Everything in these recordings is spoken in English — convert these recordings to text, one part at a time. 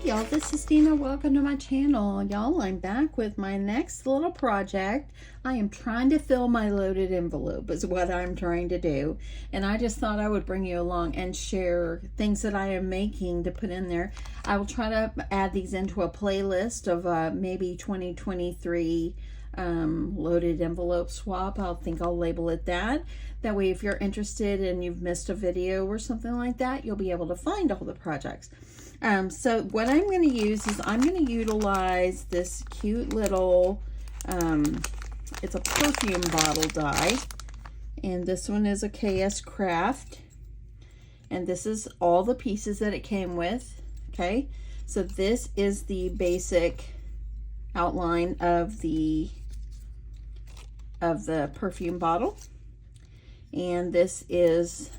y'all, this is Deanna. Welcome to my channel. Y'all, I'm back with my next little project. I am trying to fill my loaded envelope is what I'm trying to do. And I just thought I would bring you along and share things that I am making to put in there. I will try to add these into a playlist of maybe 2023 loaded envelope swap. I think I'll label it that. That way, if you're interested and you've missed a video or something like that, you'll be able to find all the projects. So what I'm going to use is I'm going to utilize this cute little, it's a perfume bottle die. And this one is a KS Craft. And this is all the pieces that it came with. Okay. So this is the basic outline of the perfume bottle. And this is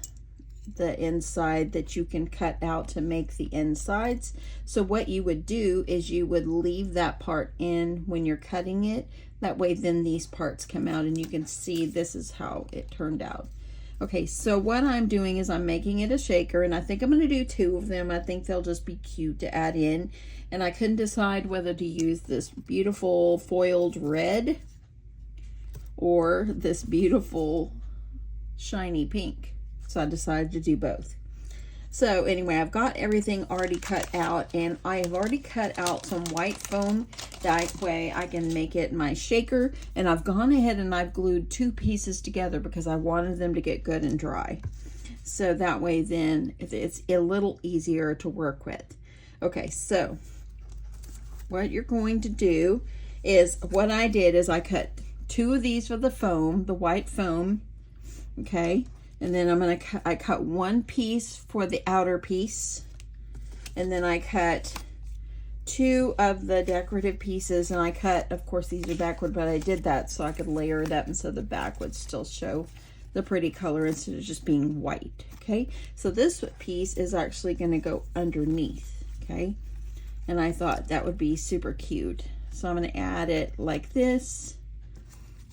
the inside that you can cut out to make the insides. So what you would do is you would leave that part in when you're cutting it. That way then these parts come out and you can see this is how it turned out. Okay, so what I'm doing is I'm making it a shaker, and I think I'm going to do 2 of them. I think they'll just be cute to add in. And I couldn't decide whether to use this beautiful foiled red or this beautiful shiny pink. So I decided to do both. So anyway, I've got everything already cut out, and I have already cut out some white foam. That way I can make it my shaker. And I've gone ahead and I've glued 2 pieces together because I wanted them to get good and dry. So that way then it's a little easier to work with. Okay, so what you're going to do is, what I did is I cut 2 of these for the foam, the white foam, okay? And then I cut 1 piece for the outer piece. And then I cut 2 of the decorative pieces. And I cut, of course, these are backward, but I did that so I could layer it up and so the back would still show the pretty color instead of just being white, okay? So this piece is actually gonna go underneath, okay? And I thought that would be super cute. So I'm gonna add it like this.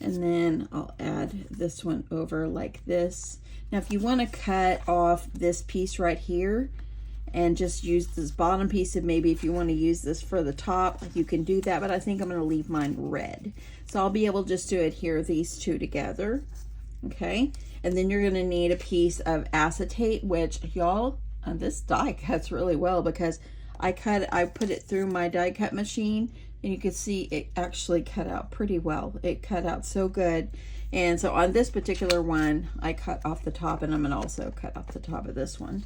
And then I'll add this one over like this. Now, if you want to cut off this piece right here and just use this bottom piece, and maybe if you want to use this for the top, you can do that, but I think I'm going to leave mine red. So I'll be able just to adhere these 2 together, okay? And then you're going to need a piece of acetate, which y'all, this die cuts really well because I put it through my die cut machine, and you can see it actually cut out pretty well. It cut out so good. And so on this particular one, I cut off the top, and I'm going to also cut off the top of this one.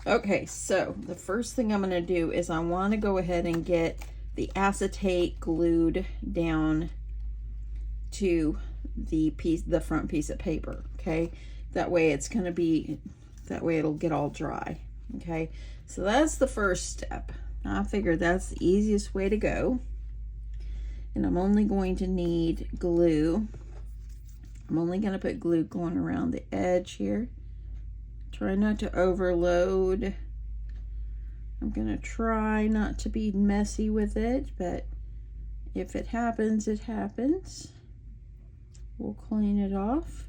Okay, so the first thing I'm going to do is I want to go ahead and get the acetate glued down to the front piece of paper, okay? That way it's going to be, that way it'll get all dry, okay? So that's the first step. I figured that's the easiest way to go. And I'm only going to need glue. I'm only going to put glue going around the edge here. Try not to overload. I'm going to try not to be messy with it, but if it happens, it happens. We'll clean it off.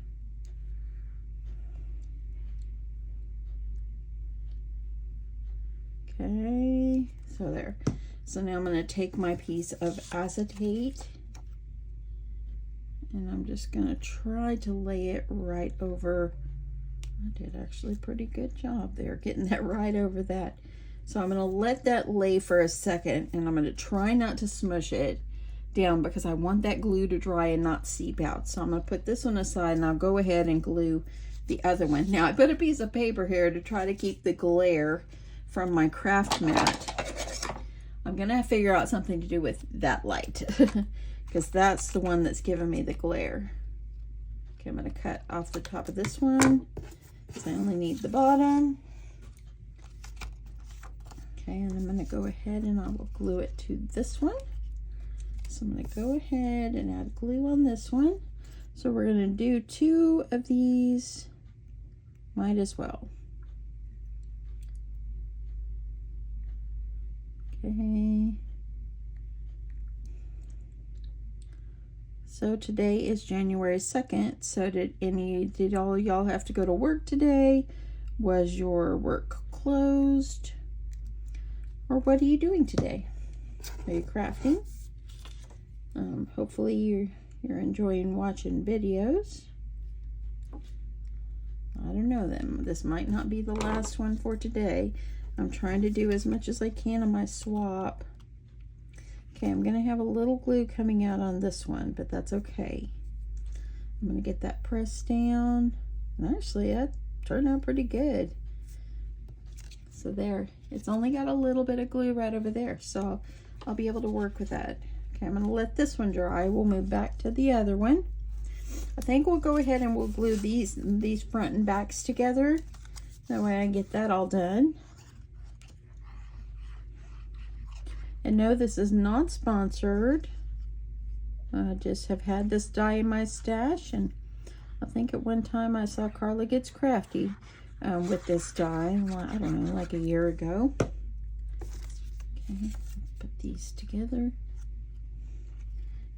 Okay, so there. So now I'm going to take my piece of acetate, and I'm just going to try to lay it right over. I did actually a pretty good job there getting that right over that. So I'm going to let that lay for a second, and I'm going to try not to smush it down because I want that glue to dry and not seep out. So I'm going to put this one aside, and I'll go ahead and glue the other one. Now I put a piece of paper here to try to keep the glare from my craft mat. I'm going to figure out something to do with that light because that's the one that's giving me the glare. Okay, I'm going to cut off the top of this one because I only need the bottom. Okay, and I'm going to go ahead and I will glue it to this one. So I'm going to go ahead and add glue on this one. So we're going to do 2 of these, might as well. Okay. So today is January 2nd. So did all y'all have to go to work today? Was your work closed? Or what are you doing today? Are you crafting? Hopefully you're enjoying watching videos. I don't know, this might not be the last one for today. I'm trying to do as much as I can on my swap. Okay, I'm gonna have a little glue coming out on this one, but that's okay. I'm gonna get that pressed down. And actually, that turned out pretty good. So there, it's only got a little bit of glue right over there, so I'll be able to work with that. Okay, I'm gonna let this one dry. We'll move back to the other one. I think we'll go ahead and we'll glue these front and backs together. That way I get that all done. And no, this is not sponsored. I just have had this die in my stash, and I think at one time I saw Carla Gets Crafty with this die. Well, I don't know, like a year ago. Okay, put these together.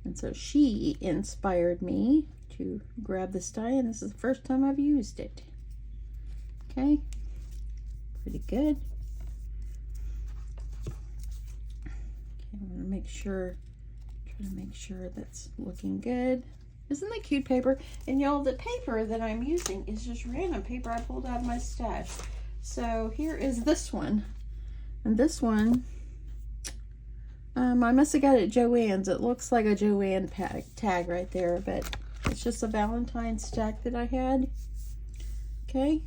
And so she inspired me to grab this die, and this is the first time I've used it. Okay, pretty good. Okay, I'm gonna make sure, try to make sure that's looking good. Isn't that cute paper? And y'all, the paper that I'm using is just random paper I pulled out of my stash. So here is this one, and this one, I must have got it at Joann's. It looks like a Joann tag right there, but it's just a Valentine stack that I had. Okay,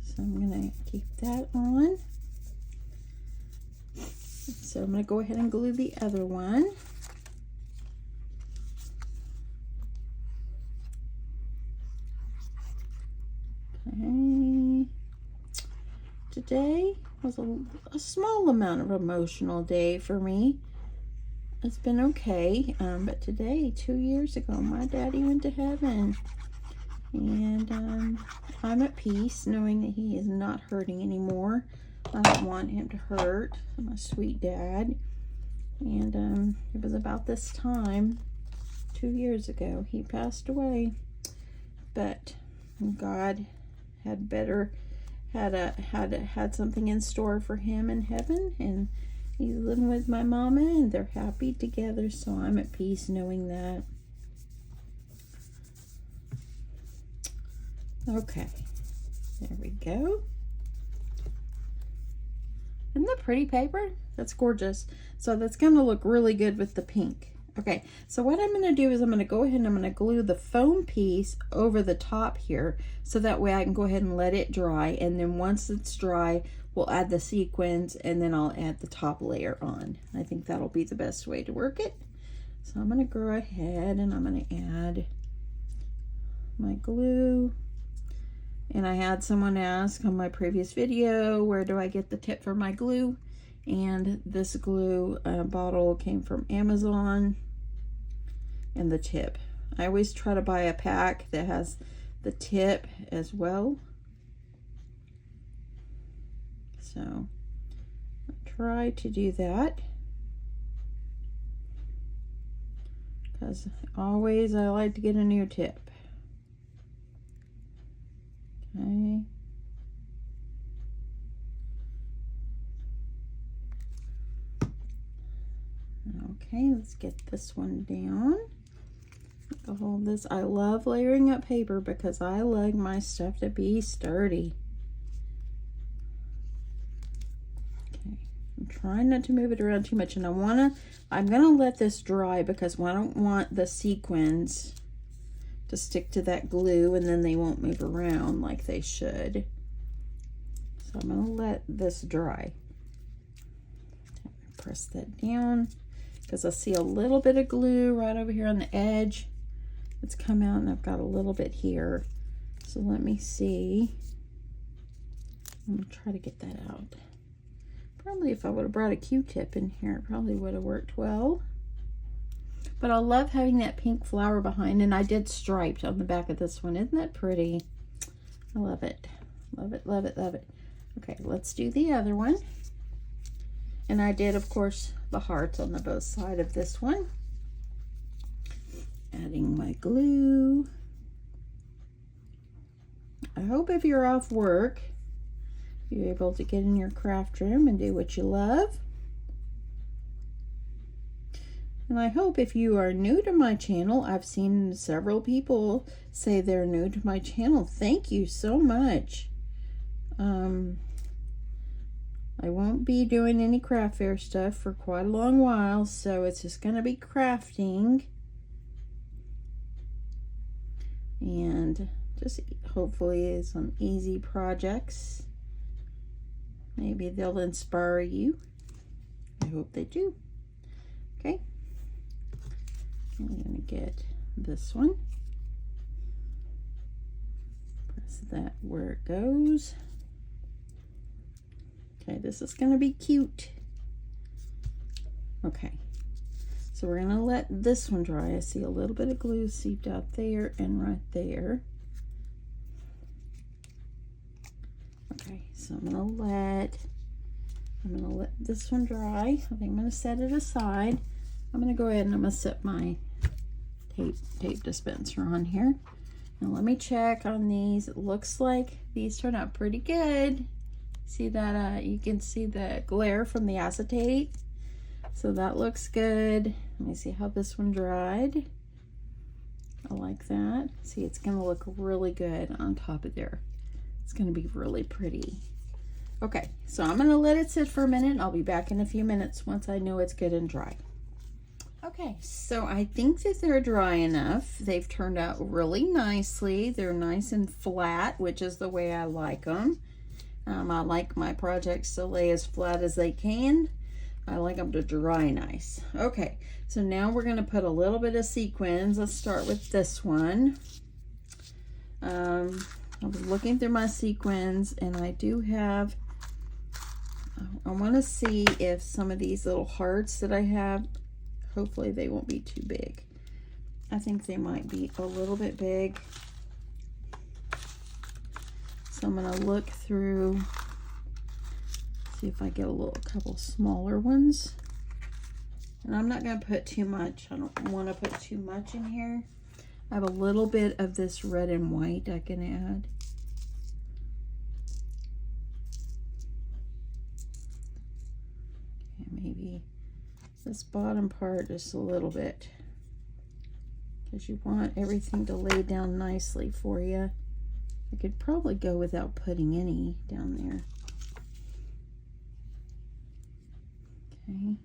so I'm gonna keep that on. So I'm gonna go ahead and glue the other one. Okay. Today was a small amount of emotional day for me. It's been okay, but today, 2 years ago, my daddy went to heaven, and I'm at peace knowing that he is not hurting anymore. I don't want him to hurt. I'm a sweet dad, and it was about this time 2 years ago he passed away, but God had had something in store for him in heaven, and he's living with my mama, and they're happy together, so I'm at peace knowing that. Okay, there we go. Isn't that pretty paper? That's gorgeous. So that's going to look really good with the pink. Okay, so what I'm going to do is I'm going to go ahead and I'm going to glue the foam piece over the top here, so that way I can go ahead and let it dry, and then once it's dry, we'll add the sequins, and then I'll add the top layer on. I think that'll be the best way to work it. So I'm going to go ahead and I'm going to add my glue. And I had someone ask on my previous video, where do I get the tip for my glue? And this glue bottle came from Amazon, and the tip. I always try to buy a pack that has the tip as well. So I try to do that, because always I like to get a new tip. Okay. Okay, let's get this one down. Hold this. I love layering up paper because I like my stuff to be sturdy. Okay, I'm trying not to move it around too much, and I'm gonna let this dry because I don't want the sequins to stick to that glue, and then they won't move around like they should. So I'm gonna let this dry. Press that down, because I see a little bit of glue right over here on the edge. It's come out, and I've got a little bit here. So let me see. I'm gonna try to get that out. Probably if I would have brought a Q-tip in here, it probably would have worked well. But I love having that pink flower behind, and I did striped on the back of this one. Isn't that pretty? I love it. Love it, love it, love it. Okay, let's do the other one. And I did, of course, the hearts on the both side of this one. Adding my glue. I hope if you're off work, you're able to get in your craft room and do what you love. And I hope if you are new to my channel, I've seen several people say they're new to my channel. Thank you so much. I won't be doing any craft fair stuff for quite a long while, so it's just going to be crafting. And just hopefully some easy projects. Maybe they'll inspire you. I hope they do. Okay. I'm going to get this one. Press that where it goes. Okay, this is going to be cute. Okay, so we're going to let this one dry. I see a little bit of glue seeped out there and right there. Okay, so I'm going to let this one dry. I think I'm going to set it aside. I'm going to go ahead and I'm going to set my tape dispenser on here. Now let me check on these. It looks like these turned out pretty good. See that you can see the glare from the acetate, so that looks good. Let me see how this one dried. I like that. See, it's gonna look really good on top of there. It's gonna be really pretty. Okay, so I'm gonna let it sit for a minute. I'll be back in a few minutes once I know it's good and dry. Okay, so I think that they're dry enough. They've turned out really nicely. They're nice and flat, which is the way I like them. I like my projects to lay as flat as they can. I like them to dry nice. Okay, so now we're going to put a little bit of sequins. Let's start with this one. I was looking through my sequins, and I do have, I want to see if some of these little hearts that I have, hopefully they won't be too big. I think they might be a little bit big. So I'm going to look through, see if I get a couple smaller ones. And I'm not going to put too much. I don't want to put too much in here. I have a little bit of this red and white I can add. Okay, maybe this bottom part just a little bit, because you want everything to lay down nicely for you. I could probably go without putting any down there. Okay.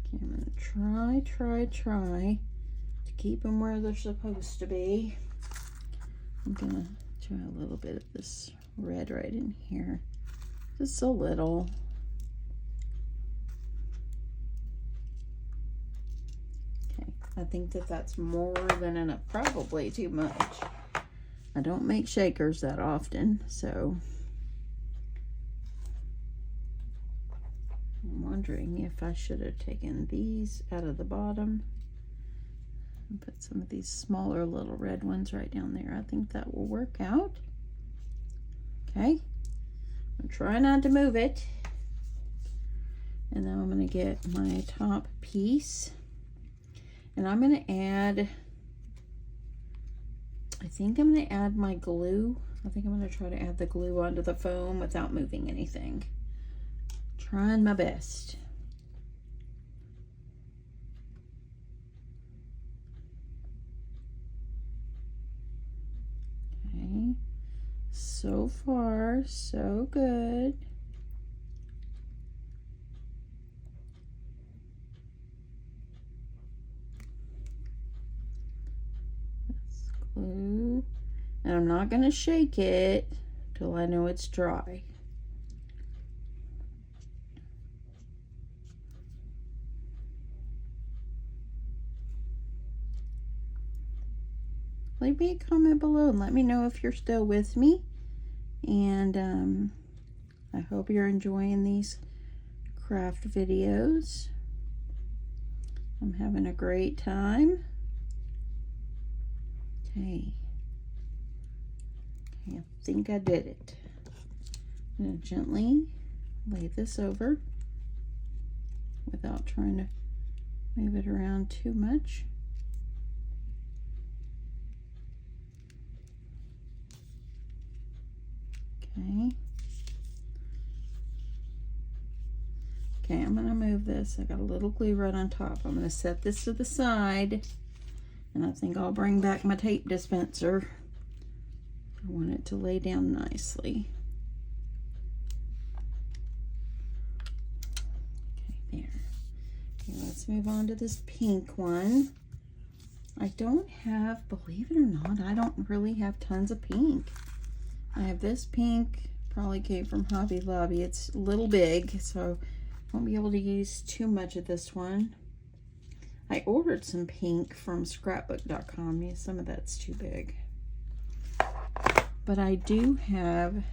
Okay, I'm going to try to keep them where they're supposed to be. I'm going to try a little bit of this red right in here. Just a little. I think that that's more than enough, probably too much. I don't make shakers that often, so I'm wondering if I should have taken these out of the bottom and put some of these smaller little red ones right down there. I think that will work out. Okay, I'm trying not to move it. And now I'm going to get my top piece. And I'm going to add, I think I'm going to add my glue. I think I'm going to try to add the glue onto the foam without moving anything. Trying my best. Okay. So far, so good. Glue, and I'm not going to shake it till I know it's dry. Leave me a comment below and let me know if you're still with me, and I hope you're enjoying these craft videos. I'm having a great time. Okay, I think I did it. I'm going to gently lay this over without trying to move it around too much. Okay. Okay, I'm gonna move this. I got a little glue right on top. I'm gonna set this to the side, and I think I'll bring back my tape dispenser. I want it to lay down nicely. Okay, there. Okay, let's move on to this pink one. I don't have, believe it or not, I don't really have tons of pink. I have this pink, probably came from Hobby Lobby. It's a little big, so I won't be able to use too much of this one. I ordered some pink from scrapbook.com. Yeah, some of that's too big. But I do have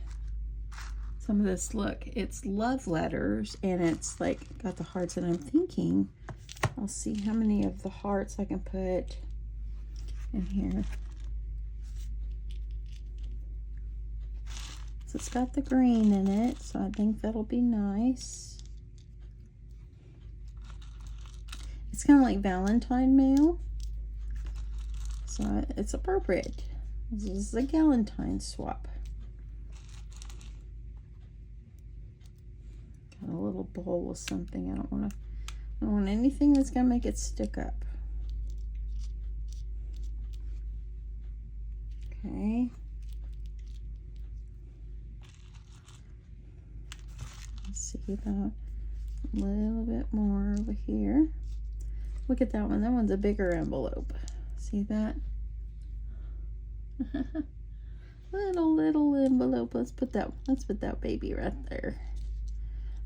some of this. Look, it's love letters, and it's like got the hearts, and I'm thinking I'll see how many of the hearts I can put in here. So it's got the green in it, so I think that'll be nice. It's kind of like Valentine mail, so it's appropriate. This is a Galentine swap. Got a little bowl with something. I don't want anything that's gonna make it stick up. Okay. Let's see about a little bit more over here. Look at that one. That one's a bigger envelope. See that? little envelope. Let's put that baby right there.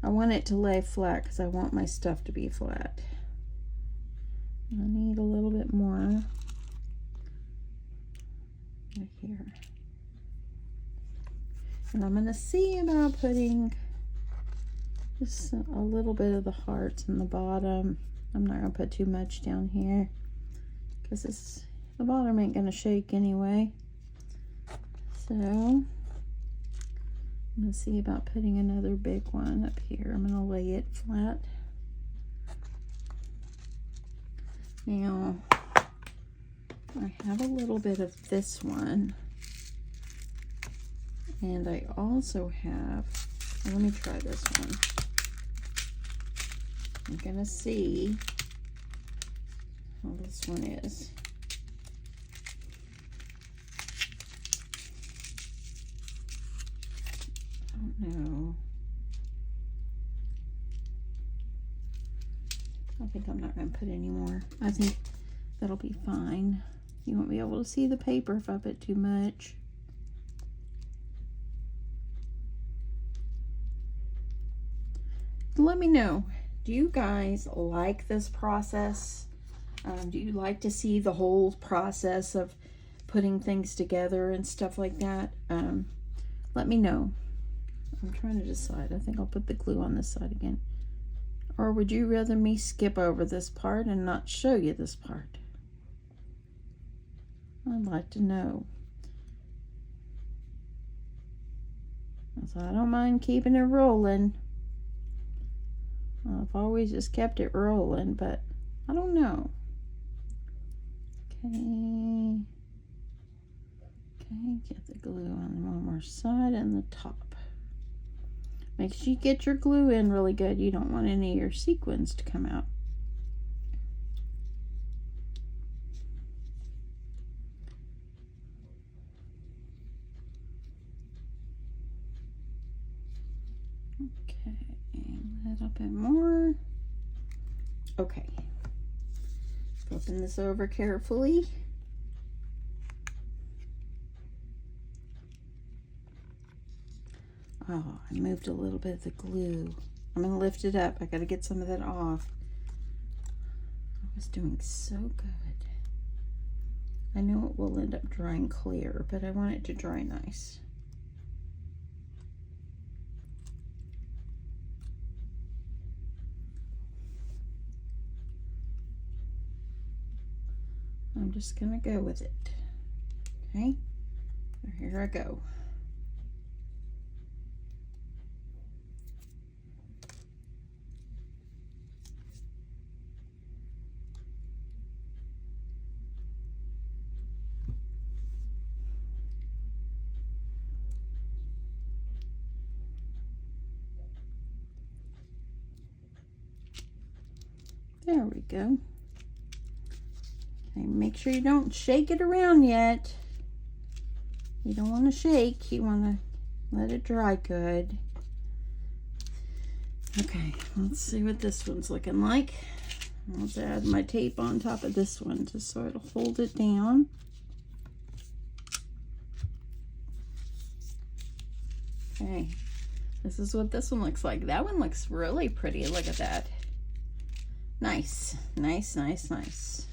I want it to lay flat because I want my stuff to be flat. I need a little bit more right here. And I'm gonna see about putting just a little bit of the hearts in the bottom. I'm not gonna put too much down here because the bottom ain't gonna shake anyway. So I'm gonna see about putting another big one up here. I'm gonna lay it flat. Now I have a little bit of this one, and I also have, let me try this one. I'm gonna see how this one is. I don't know. I think I'm not going to put any more. I think that'll be fine. You won't be able to see the paper if I put too much. Let me know. Do you guys like this process? Do you like to see the whole process of putting things together and stuff like that? Let me know. I'm trying to decide. I think I'll put the glue on this side again. Or would you rather me skip over this part and not show you this part? I'd like to know. So I don't mind keeping it rolling. I've always just kept it rolling, but I don't know. Okay. Okay, get the glue on one more side and the top. Make sure you get your glue in really good. You don't want any of your sequins to come out. Okay, a little bit more. Okay. Flipping this over carefully. Oh, I moved a little bit of the glue. I'm going to lift it up. I got to get some of that off. I was doing so good. I know it will end up drying clear, but I want it to dry nice. I'm just going to go with it. Okay, so here I go. There we go. Okay, make sure you don't shake it around yet. You don't want to shake, you want to let it dry good. Okay, let's see what this one's looking like. Let's add my tape on top of this one just so it'll hold it down. Okay, this is what this one looks like. That one looks really pretty. Look at that. Nice, nice, nice, nice.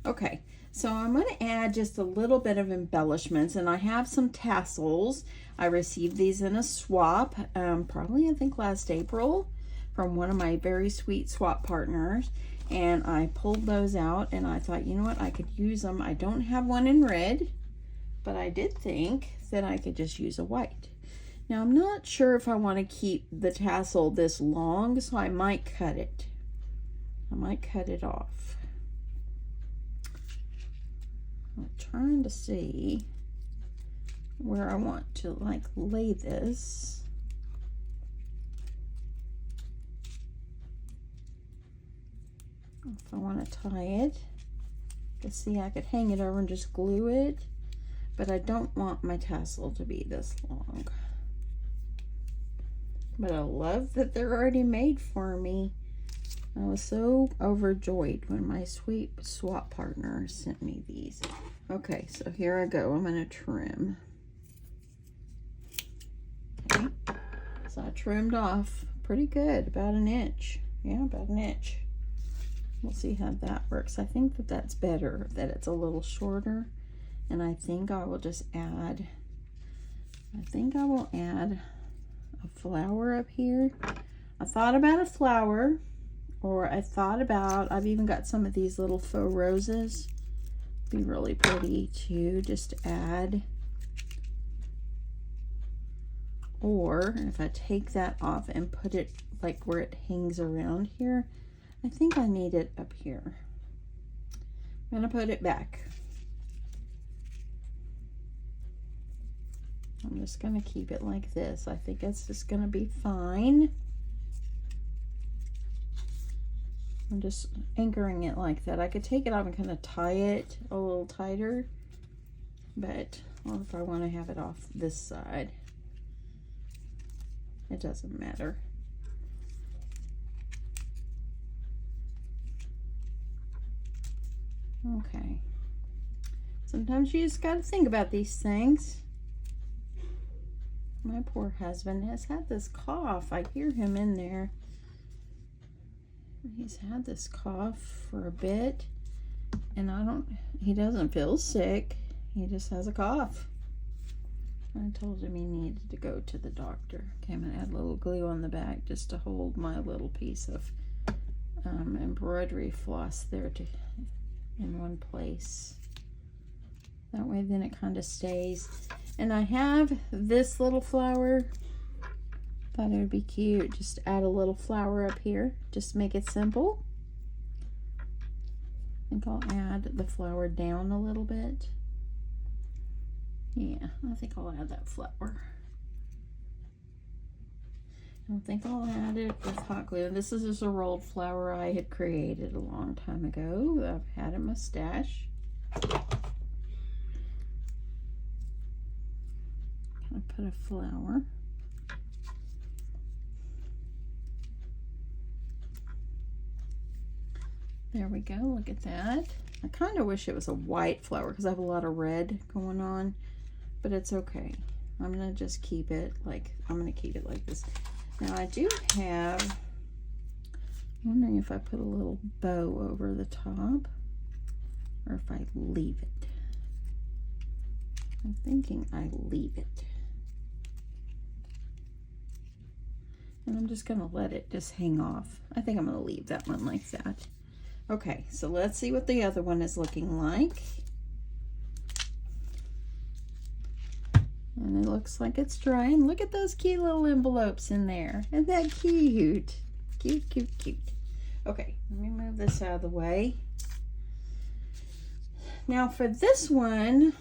Okay, so I'm going to add just a little bit of embellishments, and I have some tassels. I received these in a swap, probably I think last April, from one of my very sweet swap partners, and I pulled those out, and I thought, you know what, I could use them. I don't have one in red, but I did think that I could just use a white. Now, I'm not sure if I want to keep the tassel this long, so I might cut it. I might cut it off. I'm trying to see where I want to like lay this. If I want to tie it, you see I could hang it over and just glue it, but I don't want my tassel to be this long. But I love that they're already made for me. I was so overjoyed when my sweet swap partner sent me these. Okay, so here I go. I'm going to trim. Okay, so I trimmed off pretty good, about an inch. Yeah, about an inch. We'll see how that works. I think that that's better, that it's a little shorter. And I think I will just add, a flower up here. I thought about a flower, or I thought about, I've even got some of these little faux roses. Be really pretty to just add. Or if I take that off and put it like where it hangs around here, I think I need it up here. I'm gonna put it back. I'm just gonna keep it like this. I think it's just gonna be fine. I'm just anchoring it like that. I could take it off and kind of tie it a little tighter, but well, if I want to have it off this side, it doesn't matter. Okay. Sometimes you just got to think about these things. My poor husband has had this cough. I hear him in there. He's had this cough for a bit, and he doesn't feel sick. He just has a cough. I told him he needed to go to the doctor. Okay, I'm gonna add a little glue on the back just to hold my little piece of embroidery floss there in one place. That way then it kind of stays. And I have this little flower. Thought it would be cute. Just add a little flower up here. Just make it simple. I think I'll add the flower down a little bit. Yeah, I think I'll add that flower. I think I'll add it with hot glue. This is just a rolled flower I had created a long time ago. I've had in my stash. I put a flower. There we go, look at that. I kind of wish it was a white flower because I have a lot of red going on, but it's okay. I'm gonna just keep it like, this. Now I do have, I'm wondering if I put a little bow over the top or if I leave it. I'm thinking I leave it. And I'm just gonna let it just hang off. I think I'm gonna leave that one like that. Okay, so let's see what the other one is looking like. And it looks like it's drying. Look at those cute little envelopes in there. Isn't that cute? Cute, cute, cute. Okay, let me move this out of the way. Now for this one,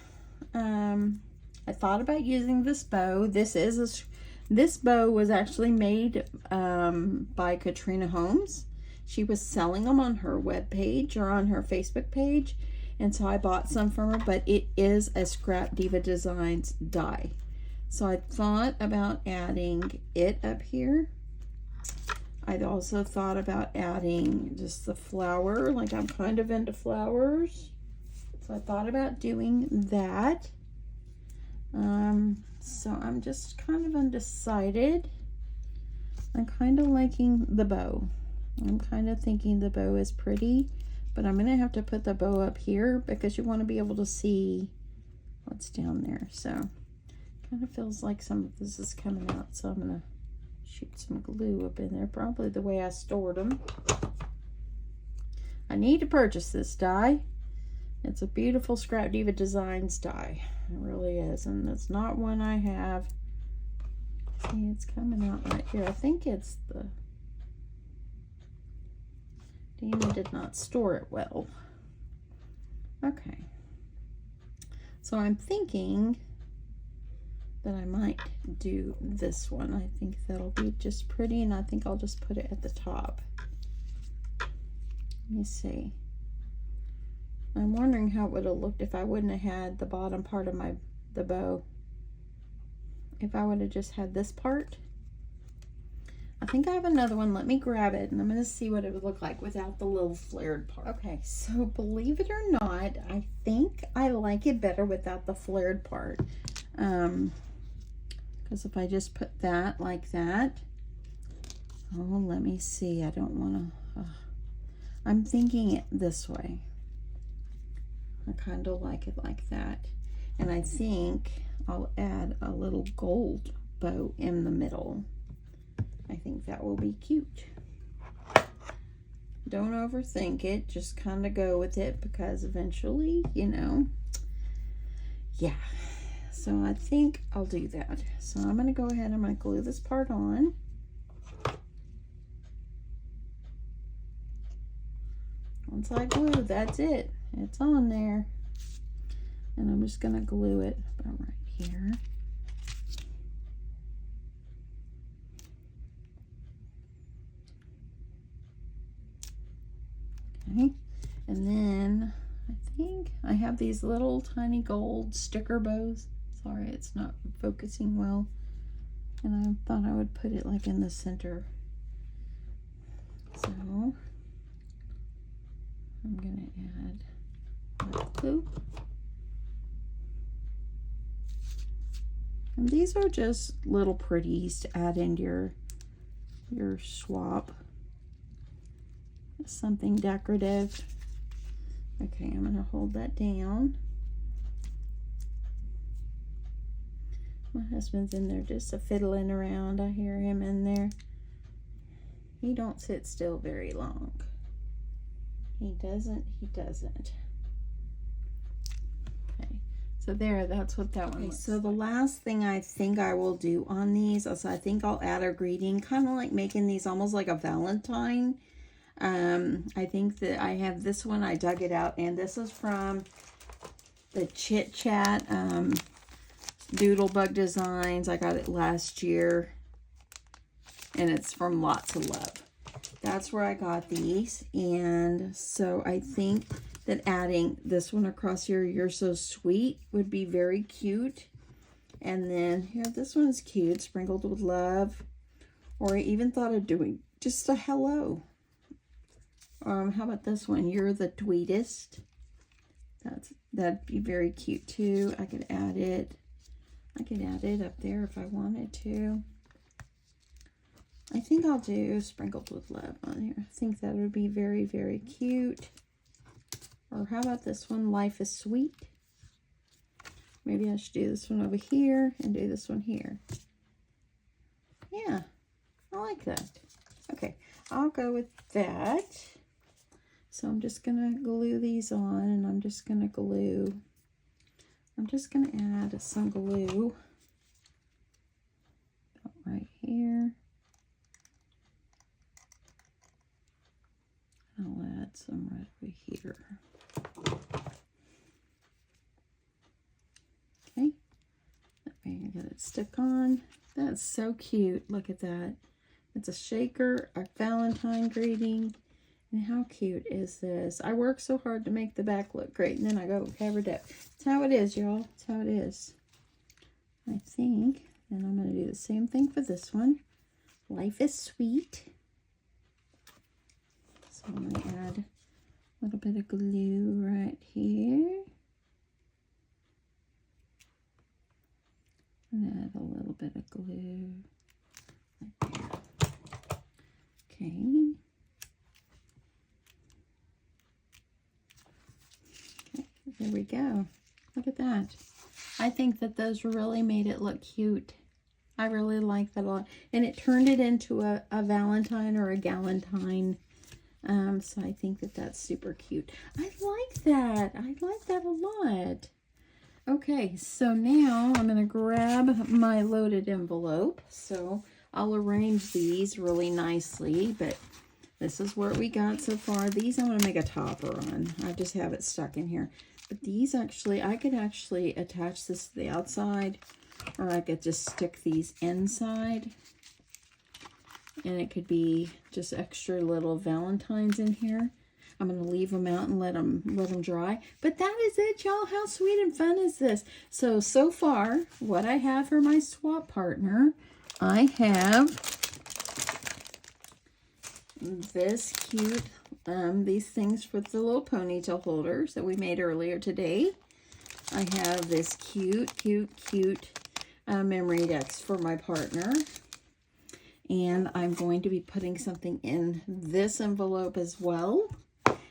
I thought about using this bow. This bow was actually made by Kitrina Homes. She was selling them on her web page or on her Facebook page, and so I bought some from her, but it is a Scrap Diva Designs die. So I thought about adding it up here. I'd also thought about adding just the flower, like I'm kind of into flowers. So I thought about doing that. So I'm just kind of undecided. I'm kind of liking the bow. I'm kind of thinking the bow is pretty, but I'm going to have to put the bow up here because you want to be able to see what's down there. So kind of feels like some of this is coming out, so I'm going to shoot some glue up in there, probably the way I stored them. I need to purchase this die. It's a beautiful Scrap Diva Designs die. It really is, and it's not one I have. See, it's coming out right here. I think it's the... Deanna did not store it well. Okay. So I'm thinking that I might do this one. I think that'll be just pretty, and I think I'll just put it at the top. Let me see. I'm wondering how it would have looked if I wouldn't have had the bottom part of the bow. If I would have just had this part. I think I have another one. Let me grab it, and I'm going to see what it would look like without the little flared part. Okay, so believe it or not, I think I like it better without the flared part. Because if I just put that like that, oh, let me see. I don't want to, I'm thinking it this way. I kind of like it like that. And I think I'll add a little gold bow in the middle. I think that will be cute. Don't overthink it. Just kind of go with it because eventually, you know, yeah. So I think I'll do that. So I'm going to go ahead and I'm going to glue this part on. Once I glue, that's it. It's on there. And I'm just going to glue it about right here. Okay. And then I think I have these little tiny gold sticker bows. Sorry, it's not focusing well. And I thought I would put it like in the center. So I'm going to add that glue. And these are just little pretties to add into your swap. Something decorative. Okay, I'm going to hold that down. My husband's in there just a fiddling around. I hear him in there. He don't sit still very long. He doesn't. Okay, so there, that's what that one looks so like. The last thing I think I will do on these is I think I'll add a greeting, kind of like making these almost like a Valentine. I think that I have this one. I dug it out, and this is from the Chit Chat Doodlebug Designs. I got it last year, and it's from Lots of Love. That's where I got these, and so I think that adding this one across here, You're So Sweet, would be very cute. And then here, this one is cute, Sprinkled with Love. Or I even thought of doing just a hello. How about this one? You're the Tweetest. That'd be very cute too. I could add it. I could add it up there if I wanted to. I think I'll do Sprinkled with Love on here. I think that would be very, very cute. Or how about this one? Life is Sweet. Maybe I should do this one over here and do this one here. Yeah, I like that. Okay, I'll go with that. So I'm just going to glue these on, and I'm just going to add some glue about right here. I'll add some right over here. Okay, that way I got it stuck on. That's so cute. Look at that. It's a shaker, a Valentine greeting, And how cute is this? I work so hard to make the back look great, and then I go cover it up. That's how it is, y'all. That's how it is. I think, and I'm going to do the same thing for this one. Life is sweet. So I'm going to add a little bit of glue right here. And add a little bit of glue right there. Okay. There we go. Look at that. I think that those really made it look cute. I really like that a lot. And it turned it into a Valentine or a Galentine. So I think that that's super cute. I like that. I like that a lot. Okay, so now I'm going to grab my loaded envelope. So I'll arrange these really nicely, but this is what we got so far. These I'm going to make a topper on. I just have it stuck in here. But these actually, I could actually attach this to the outside, or I could just stick these inside. And it could be just extra little Valentines in here. I'm going to leave them out and let them dry. But that is it, y'all. How sweet and fun is this? So far, what I have for my swap partner, I have this cute, these things for the little ponytail holders that we made earlier today. I have this cute memory decks for my partner. And I'm going to be putting something in this envelope as well.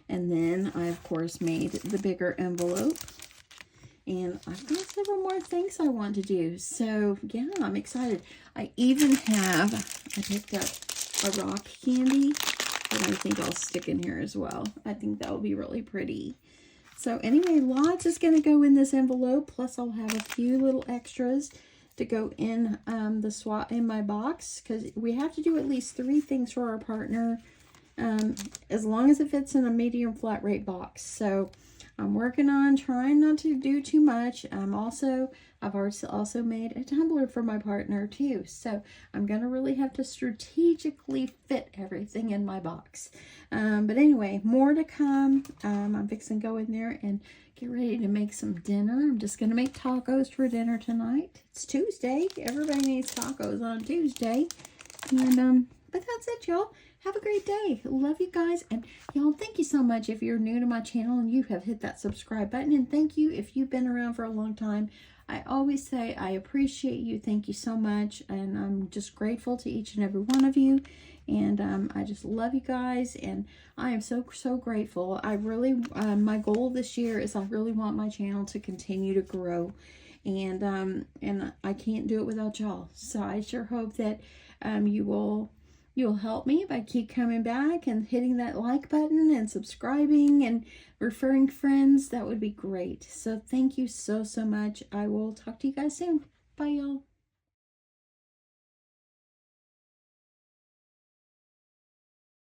And then I, of course, made the bigger envelope. And I've got several more things I want to do. So, yeah, I'm excited. I even have, I picked up a rock candy that I think I'll stick in here as well. I think that will be really pretty. So, anyway, lots is going to go in this envelope. Plus, I'll have a few little extras to go in in my box. Because we have to do at least 3 things for our partner. As long as it fits in a medium flat rate box. So I'm working on trying not to do too much. I've also made a tumbler for my partner too. So I'm going to really have to strategically fit everything in my box. But anyway, more to come. I'm fixing to go in there and get ready to make some dinner. I'm just going to make tacos for dinner tonight. It's Tuesday. Everybody needs tacos on Tuesday. And, but that's it, y'all. Have a great day. Love you guys. And y'all, thank you so much if you're new to my channel and you have hit that subscribe button. And thank you if you've been around for a long time. I always say I appreciate you. Thank you so much. And I'm just grateful to each and every one of you. And I just love you guys. And I am so grateful. I really, my goal this year is I really want my channel to continue to grow. And I can't do it without y'all. So I sure hope that you'll help me by keep coming back and hitting that like button and subscribing and referring friends. That would be great. So thank you so much. I will talk to you guys soon. Bye, y'all.